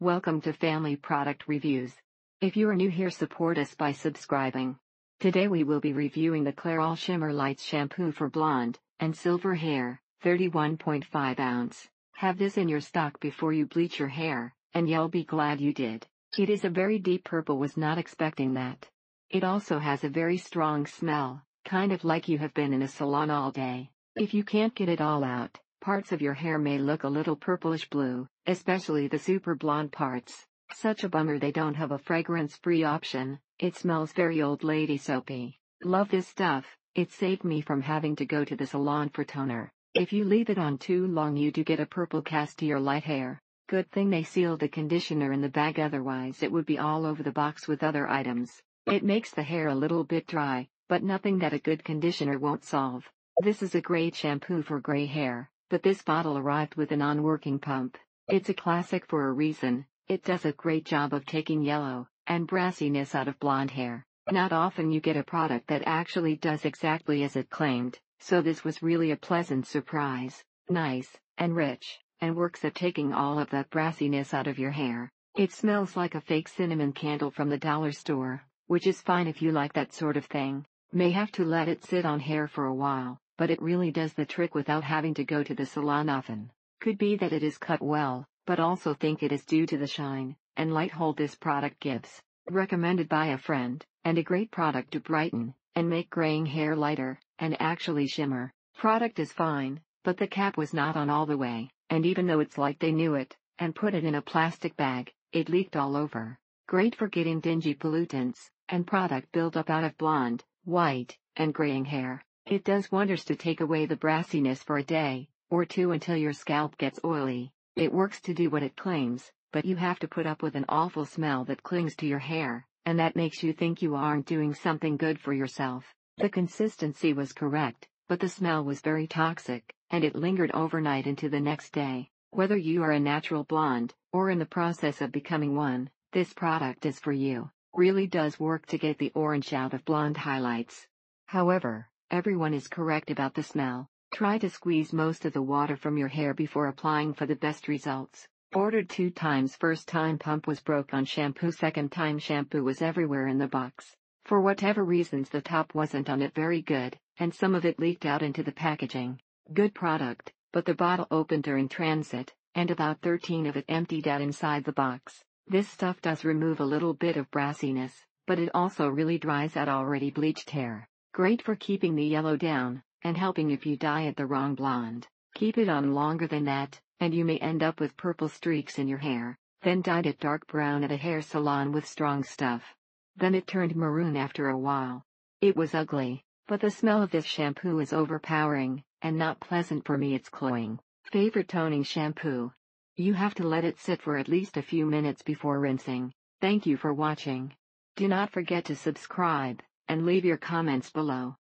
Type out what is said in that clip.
Welcome to Family Product Reviews. If you are new here, support us by subscribing. Today we will be reviewing the Clairol Shimmer Lights Shampoo for blonde and silver hair, 31.5 ounce. Have this in your stock before you bleach your hair, and you'll be glad you did. It is a very deep purple, was not expecting that. It also has a very strong smell, kind of like you have been in a salon all day. If you can't get it all out, parts of your hair may look a little purplish blue, especially the super blonde parts. Such a bummer they don't have a fragrance-free option. It smells very old lady soapy. Love this stuff. It saved me from having to go to the salon for toner. If you leave it on too long, you do get a purple cast to your light hair. Good thing they sealed the conditioner in the bag, otherwise it would be all over the box with other items. It makes the hair a little bit dry, but nothing that a good conditioner won't solve. This is a great shampoo for gray hair, but this bottle arrived with a non-working pump. It's a classic for a reason. It does a great job of taking yellow and brassiness out of blonde hair. Not often you get a product that actually does exactly as it claimed, so this was really a pleasant surprise. Nice and rich, and works at taking all of that brassiness out of your hair. It smells like a fake cinnamon candle from the dollar store, which is fine if you like that sort of thing. May have to let it sit on hair for a while, but it really does the trick without having to go to the salon often. Could be that it is cut well, but also think it is due to the shine and light hold this product gives. Recommended by a friend, and a great product to brighten and make graying hair lighter and actually shimmer. Product is fine, but the cap was not on all the way, and even though it's like they knew it and put it in a plastic bag, it leaked all over. Great for getting dingy pollutants and product buildup out of blonde, white, and graying hair. It does wonders to take away the brassiness for a day or two until your scalp gets oily. It works to do what it claims, but you have to put up with an awful smell that clings to your hair, and that makes you think you aren't doing something good for yourself. The consistency was correct, but the smell was very toxic, and it lingered overnight into the next day. Whether you are a natural blonde or in the process of becoming one, this product is for you. Really does work to get the orange out of blonde highlights. However, everyone is correct about the smell. Try to squeeze most of the water from your hair before applying for the best results. Ordered 2 times. First time pump was broke on shampoo. Second time shampoo was everywhere in the box. For whatever reasons the top wasn't on it very good, and some of it leaked out into the packaging. Good product, but the bottle opened during transit, and about 13 of it emptied out inside the box. This stuff does remove a little bit of brassiness, but it also really dries out already bleached hair. Great for keeping the yellow down, and helping if you dye it the wrong blonde. Keep it on longer than that, and you may end up with purple streaks in your hair. Then dyed it dark brown at a hair salon with strong stuff. Then it turned maroon after a while. It was ugly, but the smell of this shampoo is overpowering, and not pleasant for me. It's cloying. Favorite toning shampoo. You have to let it sit for at least a few minutes before rinsing. Thank you for watching. Do not forget to subscribe, and leave your comments below.